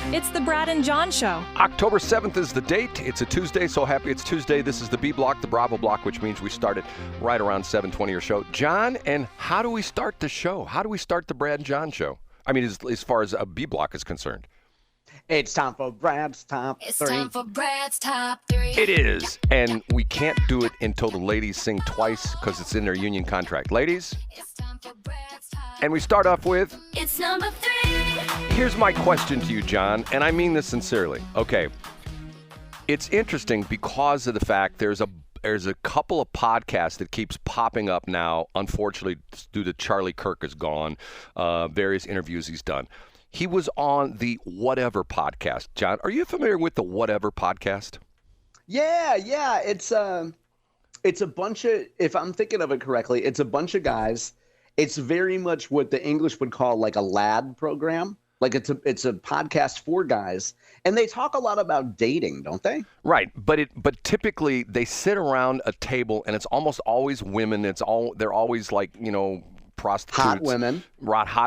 It's the Brad and John Show. October 7th is the date. It's a Tuesday, so happy it's Tuesday. This is the B block, the Bravo block, which means we start it right around 7:20 or so. John, and how do we start the show? How do we start the Brad and John show? I mean, as far as a B block is concerned. It's time for Brad's Top 3. It's time for Brad's Top 3. It is, and we can't do it until the ladies sing twice because it's in their union contract. Ladies, It's time for Brad's Top. and we start off with, It's number 3. here's my question to you, John, and I mean this sincerely. Okay, it's interesting because of the fact there's a couple of podcasts that keeps popping up now, unfortunately, due to Charlie Kirk is gone, various interviews he's done. He was on the Whatever podcast. John, are you familiar with the Whatever podcast? Yeah. It's a bunch of, if I'm thinking of it correctly, it's a bunch of guys. It's very much what the English would call like a lad program. Like it's a podcast for guys, and they talk a lot about dating, don't they? Right, but typically they sit around a table, and it's almost always women. They're always like, prostitutes, Hot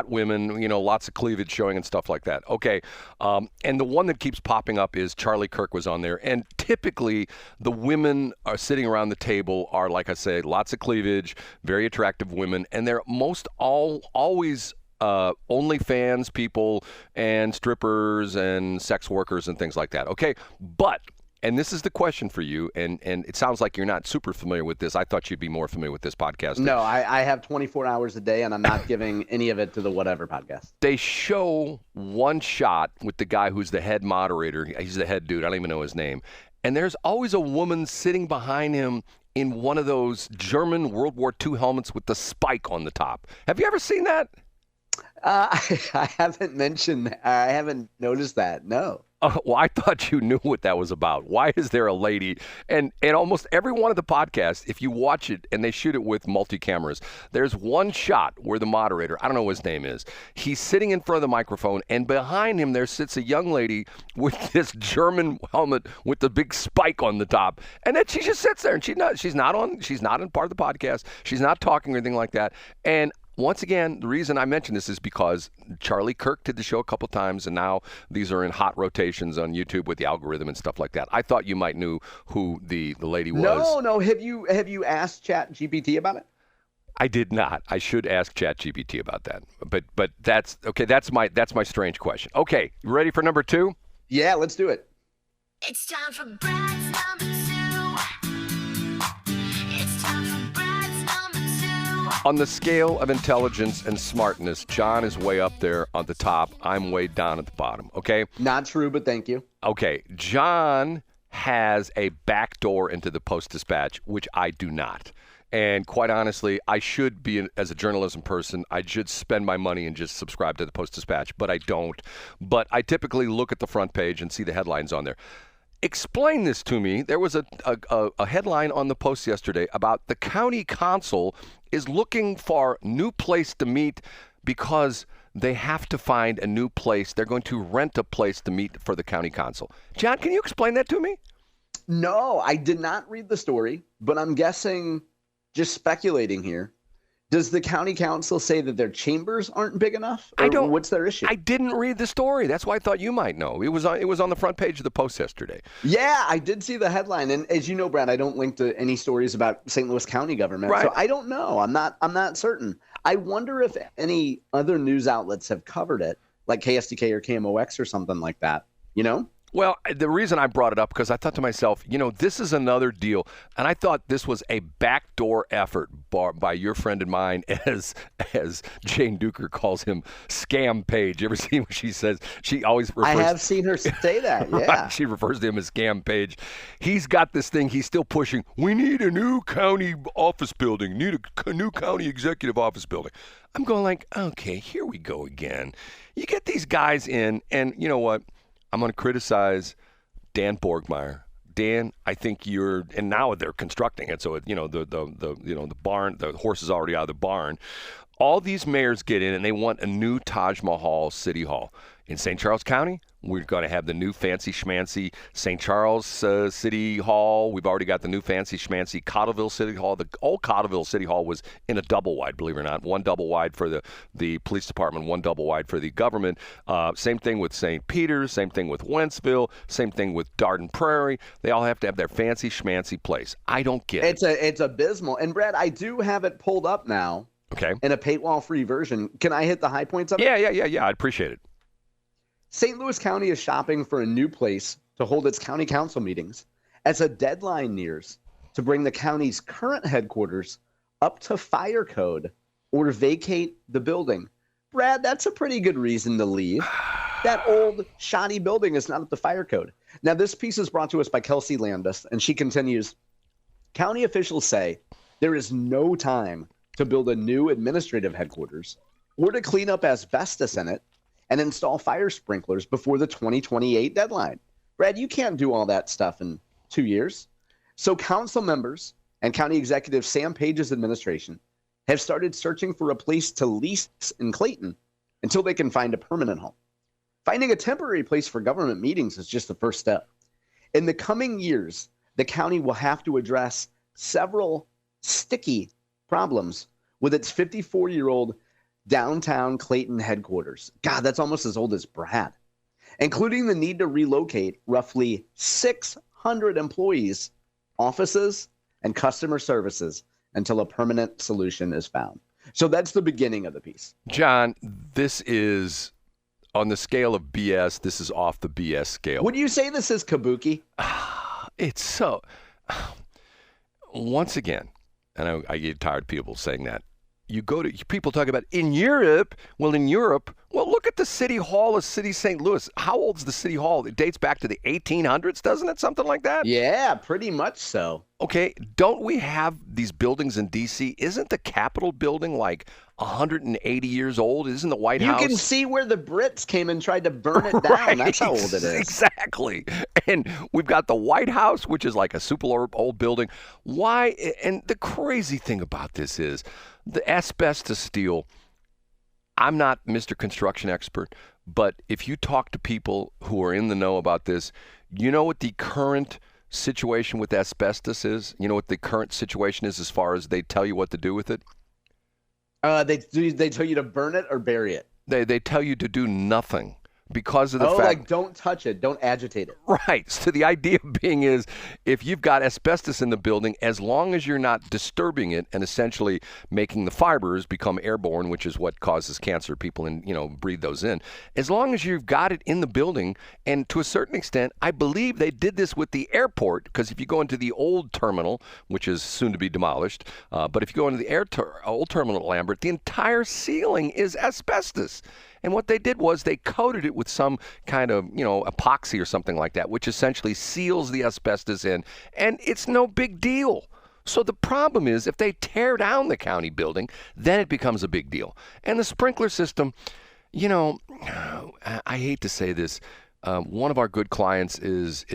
women, lots of cleavage showing and stuff like that. Okay, and the one that keeps popping up is Charlie Kirk was on there, and typically the women are sitting around the table are, like I say, lots of cleavage, very attractive women, and they're always OnlyFans people and strippers and sex workers and things like that. Okay, but. And this is the question for you, and it sounds like you're not super familiar with this. I thought you'd be more familiar with this podcast. No, I have 24 hours a day, and I'm not giving any of it to the Whatever podcast. They show one shot with the guy who's the head moderator. He's the head dude. I don't even know his name. And there's always a woman sitting behind him in one of those German World War II helmets with the spike on the top. Have you ever seen that? I haven't I haven't noticed that. No. Well, I thought you knew what that was about. Why is there a lady? And almost every one of the podcasts, if you watch it and they shoot it with multi-cameras, there's one shot where the moderator, I don't know what his name is, he's sitting in front of the microphone, and behind him there sits a young lady with this German helmet with the big spike on the top. And then she just sits there, and she's not in part of the podcast. She's not talking or anything like that. And once again, the reason I mention this is because Charlie Kirk did the show a couple times, and now these are in hot rotations on YouTube with the algorithm and stuff like that. I thought you might knew who the lady was. No. Have you asked ChatGPT about it? I did not. I should ask ChatGPT about that. But that's okay. That's my strange question. Okay, you ready for number 2? Yeah, let's do it. It's time for Brad's number 2. It's time for Brad's number 2. On the scale of intelligence and smartness, John is way up there on the top. I'm way down at the bottom, okay? Not true, but thank you. Okay, John has a back door into the Post-Dispatch, which I do not. And quite honestly, I should be, as a journalism person, I should spend my money and just subscribe to the Post-Dispatch, but I don't. But I typically look at the front page and see the headlines on there. Explain this to me. There was a headline on the Post yesterday about the county council is looking for a new place to meet because they have to find a new place. They're going to rent a place to meet for the county council. John, can you explain that to me? No, I did not read the story, but I'm guessing, just speculating here, does the county council say that their chambers aren't big enough? Or what's their issue? I didn't read the story. That's why I thought you might know. It was on the front page of the Post yesterday. Yeah, I did see the headline, and as you know, Brad, I don't link to any stories about St. Louis County government, right. So I don't know. I'm not certain. I wonder if any other news outlets have covered it, like KSDK or KMOX or something like that. You know? Well, the reason I brought it up, because I thought to myself, this is another deal. And I thought this was a backdoor effort by your friend and mine, as Jane Duker calls him, Scam Page. You ever see what she says? She always refers. I have seen her say that, yeah. Right? She refers to him as Scam Page. He's got this thing. He's still pushing. We need a new county office building. Need a new county executive office building. I'm going like, okay, here we go again. You get these guys in, and you know what? I'm going to criticize Dan Borgmeyer. Dan, I think and now they're constructing it, so the barn, the horse is already out of the barn. All these mayors get in and they want a new Taj Mahal City Hall. In St. Charles County, We're going to have the new fancy schmancy St. Charles City Hall. We've already got the new fancy schmancy Cottleville City Hall. The old Cottleville City Hall was in a double wide, believe it or not. One double wide for the police department, one double wide for the government. Same thing with St. Peter's, same thing with Wentzville, same thing with Darden Prairie. They all have to have their fancy schmancy place. I don't get it. It's abysmal. And Brad, I do have it pulled up now. Okay. In a paywall-free version. Can I hit the high points of it? Yeah. I'd appreciate it. St. Louis County is shopping for a new place to hold its county council meetings as a deadline nears to bring the county's current headquarters up to fire code or vacate the building. Brad, that's a pretty good reason to leave. That old shoddy building is not up to fire code. Now, this piece is brought to us by Kelsey Landis, and she continues, county officials say there is no time to build a new administrative headquarters or to clean up asbestos in it and install fire sprinklers before the 2028 deadline. Brad, you can't do all that stuff in 2 years. So council members and County Executive Sam Page's administration have started searching for a place to lease in Clayton until they can find a permanent home. Finding a temporary place for government meetings is just the first step. In the coming years, the county will have to address several sticky problems with its 54-year-old downtown Clayton headquarters. God, that's almost as old as Brad. Including the need to relocate roughly 600 employees, offices, and customer services until a permanent solution is found. So that's the beginning of the piece. John, this is, on the scale of BS, this is off the BS scale. Would you say this is kabuki? It's so... Once again, and I get tired of people saying that, people talk about in Europe. Well, in Europe, look at the City Hall of City St. Louis. How old's the City Hall? It dates back to the 1800s, doesn't it? Something like that? Yeah, pretty much so. Okay, don't we have these buildings in D.C.? Isn't the Capitol building like 180 years old? Isn't the White House? You can see where the Brits came and tried to burn it down. Right, That's how old it is. Exactly. And we've got the White House, which is like a super old building. Why? And the crazy thing about this is the asbestos steel. I'm not Mr. Construction expert, but if you talk to people who are in the know about this, you know what the current situation with asbestos is? You know what the current situation is as far as they tell you what to do with it? They tell you to burn it or bury it. They tell you to do nothing because of the fact. Like don't touch it, don't agitate it. Right. So the idea being is if you've got asbestos in the building, as long as you're not disturbing it and essentially making the fibers become airborne, which is what causes cancer, people breathe those in. As long as you've got it in the building, and to a certain extent, I believe they did this with the airport, because if you go into the old terminal, which is soon to be demolished, but if you go into the old terminal at Lambert, the entire ceiling is asbestos. And what they did was they coated it with some kind of, epoxy or something like that, which essentially seals the asbestos in, and it's no big deal. So the problem is if they tear down the county building, then it becomes a big deal. And the sprinkler system, I hate to say this, one of our good clients is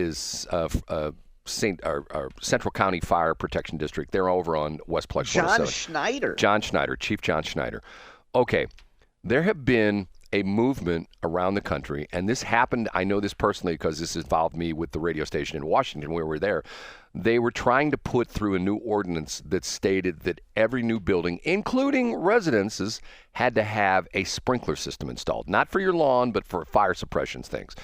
Central County Fire Protection District. They're over on Westplex. John Schneider. Chief John Schneider. Okay, there have been a movement around the country, and this happened, I know this personally because this involved me with the radio station in Washington where we were there. They were trying to put through a new ordinance that stated that every new building, including residences, had to have a sprinkler system installed. Not for your lawn, but for fire suppression things.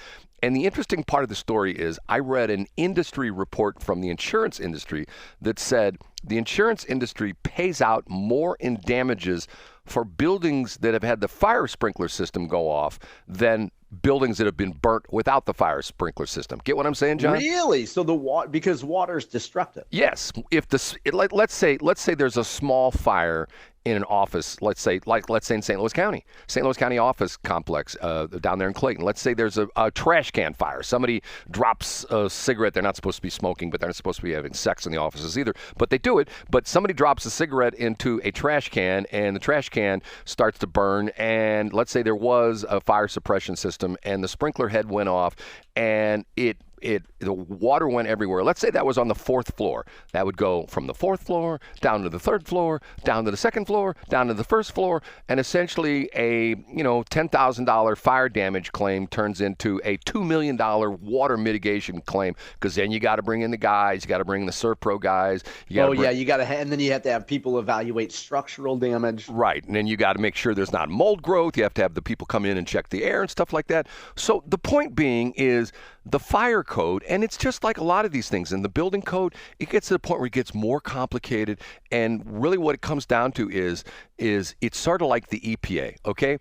And the interesting part of the story is I read an industry report from the insurance industry that said the insurance industry pays out more in damages for buildings that have had the fire sprinkler system go off than buildings that have been burnt without the fire sprinkler system. Get what I'm saying, John? Really? So because water is destructive. Yes. If let's say there's a small fire in an office, let's say in St. Louis County office complex down there in Clayton. Let's say there's a trash can fire. Somebody drops a cigarette. They're not supposed to be smoking, but they're not supposed to be having sex in the offices either. But they do it. But somebody drops a cigarette into a trash can, and the trash can starts to burn. And let's say there was a fire suppression system, and the sprinkler head went off, and it the water went everywhere. Let's say that was on the 4th floor. That would go from the 4th floor down to the 3rd floor, down to the 2nd floor, down to the 1st floor, and essentially a $10,000 fire damage claim turns into a $2 million water mitigation claim, because then you got to bring in the guys, you got to bring in the Serpro guys. And then you have to have people evaluate structural damage. Right, and then you got to make sure there's not mold growth. You have to have the people come in and check the air and stuff like that. So the point being is the fire code, and it's just like a lot of these things in the building code, it gets to the point where it gets more complicated, and really what it comes down to is it's sort of like the EPA, okay?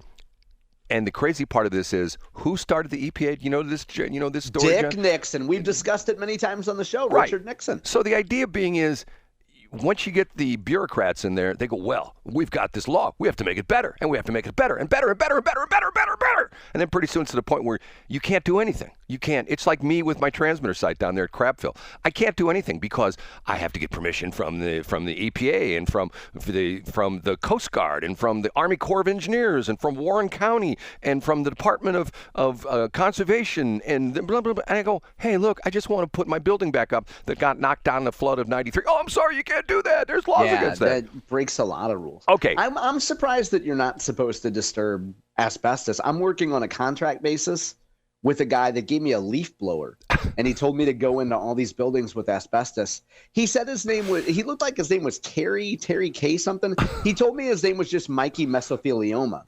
And the crazy part of this is, who started the EPA? You know this story, Dick John? Nixon. We've discussed it many times on the show. Right. Richard Nixon. So the idea being is, once you get the bureaucrats in there, they go, well, we've got this law. We have to make it better, and we have to make it better and better and better and better and better and better and better. And then pretty soon it's to the point where you can't do anything. You can't. It's like me with my transmitter site down there at Crabville. I can't do anything because I have to get permission from the EPA and from the Coast Guard and from the Army Corps of Engineers and from Warren County and from the Department of Conservation and blah, blah, blah. And I go, hey, look, I just want to put my building back up that got knocked down in the flood of '93. Oh, I'm sorry, you can't do that. There's laws against that. That breaks a lot of rules. Okay. I'm surprised that you're not supposed to disturb asbestos. I'm working on a contract basis with a guy that gave me a leaf blower, and he told me to go into all these buildings with asbestos. He said he looked like his name was Terry K something. He told me his name was just Mikey Mesothelioma.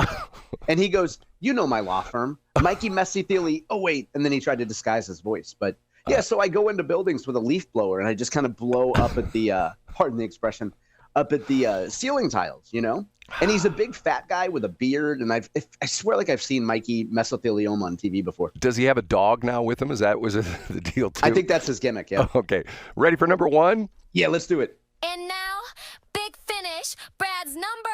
And he goes, you know my law firm, Mikey Mesothelioma. Oh, wait. And then he tried to disguise his voice. But yeah, so I go into buildings with a leaf blower, and I just kind of blow up at the, pardon the expression, up at the ceiling tiles, And he's a big fat guy with a beard, and I swear like I've seen Mikey Mesothelioma on TV before. Does he have a dog now with him? Was it the deal too? I think that's his gimmick, yeah. Okay. Ready for number one? Yeah, let's do it. And now, big finish, Brad's number.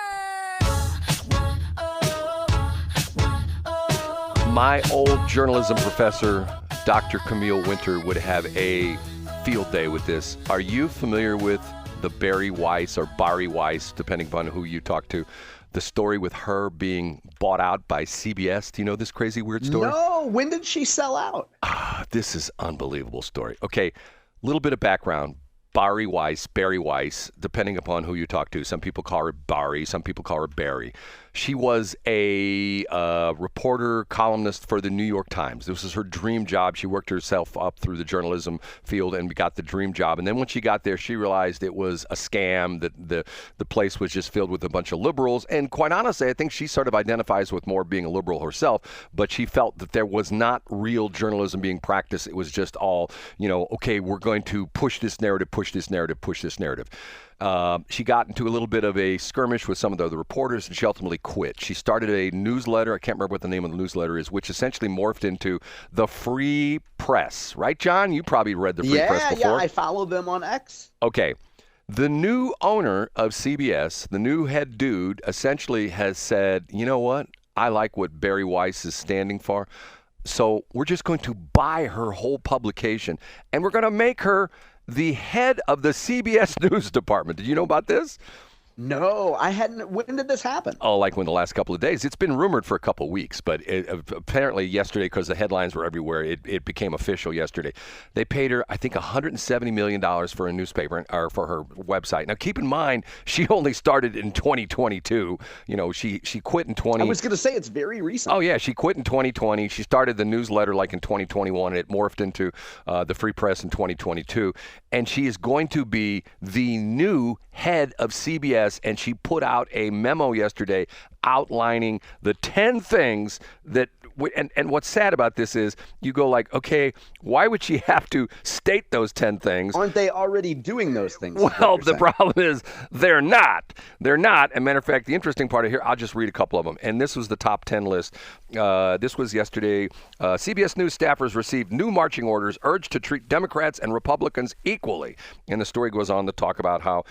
My old journalism professor, Dr. Camille Winter, would have a field day with this. Are you familiar with the Bari Weiss or Bari Weiss, depending upon who you talk to, the story with her being bought out by CBS? Do you know this crazy, weird story? No. When did she sell out? This is unbelievable story. Okay, little bit of background. Bari Weiss, depending upon who you talk to. Some people call her Bari, some people call her Barry. She was a reporter, columnist for the New York Times. This was her dream job. She worked herself up through the journalism field and got the dream job. And then when she got there, she realized it was a scam, that the place was just filled with a bunch of liberals. And quite honestly, I think she sort of identifies with more being a liberal herself, but she felt that there was not real journalism being practiced. It was just all, okay, we're going to push this narrative, push this narrative. She got into a little bit of a skirmish with some of the other reporters, and she ultimately quit. She started a newsletter, I can't remember what the name of the newsletter is, which essentially morphed into the Free Press. Right, John? You probably read the Free Press before. Yeah, I follow them on X. Okay. The new owner of CBS, the new head dude, essentially has said, you know what? I like what Bari Weiss is standing for. So we're just going to buy her whole publication, and we're going to make her the head of the CBS News department. Did you know about this? No, I hadn't. When did this happen? Oh, like in the last couple of days. It's been rumored for a couple of weeks, but apparently yesterday, because the headlines were everywhere, it became official yesterday. They paid her, I think, $170 million for a newspaper, or for her website. Now, keep in mind, she only started in 2022. She quit in 20. I was going to say, it's very recent. Oh, yeah, she quit in 2020. She started the newsletter like in 2021. It morphed into the Free Press in 2022. And she is going to be the new head of CBS. And she put out a memo yesterday outlining the 10 things that, and what's sad about this is, you go like, okay, why would she have to state those 10 things? Aren't they already doing those things? Well, the problem is they're not. They're not. As a matter of fact, the interesting part of here, I'll just read a couple of them. And this was the top 10 list. This was yesterday. CBS News staffers received new marching orders urged to treat Democrats and Republicans equally. And the story goes on to talk about how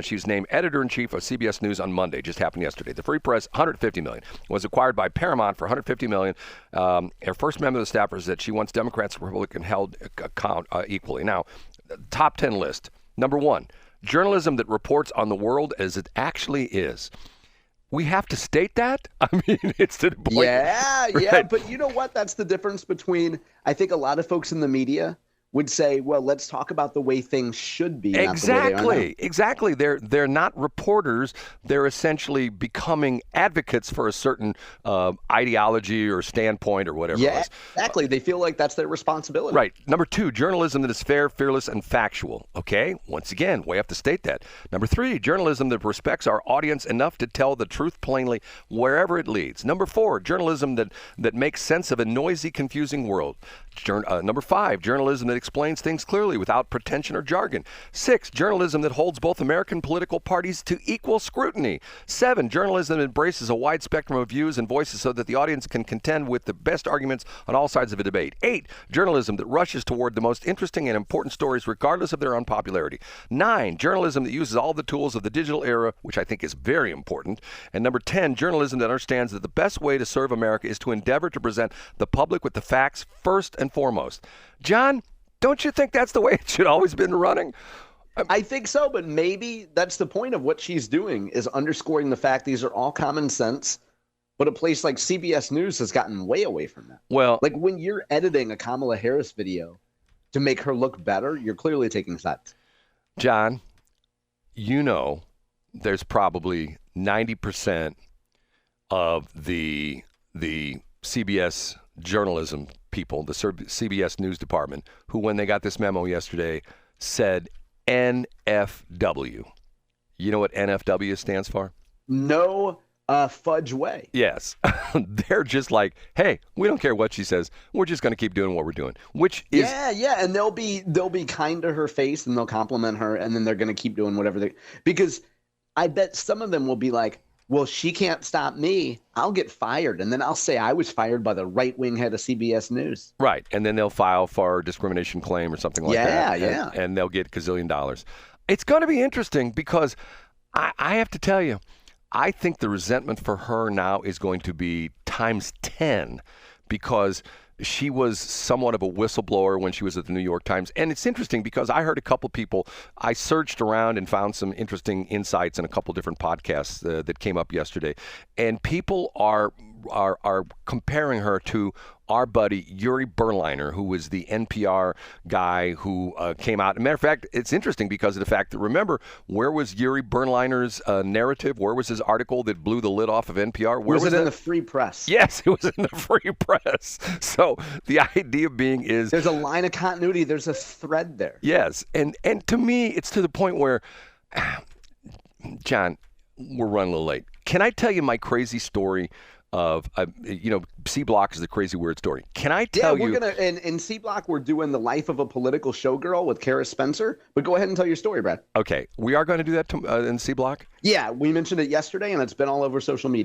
she was named editor-in-chief of CBS News on Monday. Just happened yesterday. The Free Press, $150 million, was acquired by Paramount for $150 million. Her first member of the staff is that she wants Democrats and Republicans held account equally. Now, top 10 list. Number one, journalism that reports on the world as it actually is. we have to state that? I mean, it's to the point. Yeah, right? yeah. But you know what? That's the difference between, I think a lot of folks in the media would say, well, let's talk about the way things should be. Exactly. They're not reporters. They're essentially becoming advocates for a certain ideology or standpoint or whatever it was. Exactly. They feel like that's their responsibility. Right. Number 2, journalism that is fair, fearless, and factual. Okay? Once again, we have to state that. Number 3, journalism that respects our audience enough to tell the truth plainly wherever it leads. Number 4, journalism that makes sense of a noisy, confusing world. Number 5, journalism that explains things clearly without pretension or jargon. 6, journalism that holds both American political parties to equal scrutiny. 7, journalism that embraces a wide spectrum of views and voices so that the audience can contend with the best arguments on all sides of a debate. 8, journalism that rushes toward the most interesting and important stories regardless of their unpopularity. 9, journalism that uses all the tools of the digital era, which I think is very important. And number 10, journalism that understands that the best way to serve America is to endeavor to present the public with the facts first and foremost. John, don't you think that's the way it should always been running? I think so, but maybe that's the point of what she's doing, is underscoring the fact these are all common sense, but a place like CBS News has gotten way away from that. Well, like when you're editing a Kamala Harris video to make her look better, you're clearly taking sides. John, you know there's probably 90% of the CBS journalism people, the CBS News department, who when they got this memo yesterday said NFW. You know what NFW stands for? No fudge way. Yes. They're just like, hey, we don't care what she says. We're just going to keep doing what we're doing, which is... Yeah. And they'll be kind to her face and they'll compliment her and then they're going to keep doing whatever they... Because I bet some of them will be like, well, she can't stop me. I'll get fired. And then I'll say I was fired by the right-wing head of CBS News. Right. And then they'll file for a discrimination claim or something like that. Yeah. And they'll get $gazillion. It's going to be interesting because I have to tell you, I think the resentment for her now is going to be times 10 because she was somewhat of a whistleblower when she was at the New York Times. And it's interesting because I heard a couple people, I searched around and found some interesting insights in a couple different podcasts that came up yesterday. And people are comparing her to our buddy Yuri Berliner, who was the NPR guy who came out. As a matter of fact, it's interesting because of the fact that, remember, where was Yuri Berliner's narrative? Where was his article that blew the lid off of NPR? Where was it in the Free Press? Yes, it was in the Free Press. So the idea being is... There's a line of continuity. There's a thread there. Yes, and to me, it's to the point where, John, we're running a little late. Can I tell you my crazy story of, C Block is the crazy weird story. Can I tell you? Yeah, we're going to, in C Block, we're doing the life of a political showgirl with Kara Spencer. But go ahead and tell your story, Brad. Okay, we are going to do that in C Block? Yeah, we mentioned it yesterday, and it's been all over social media.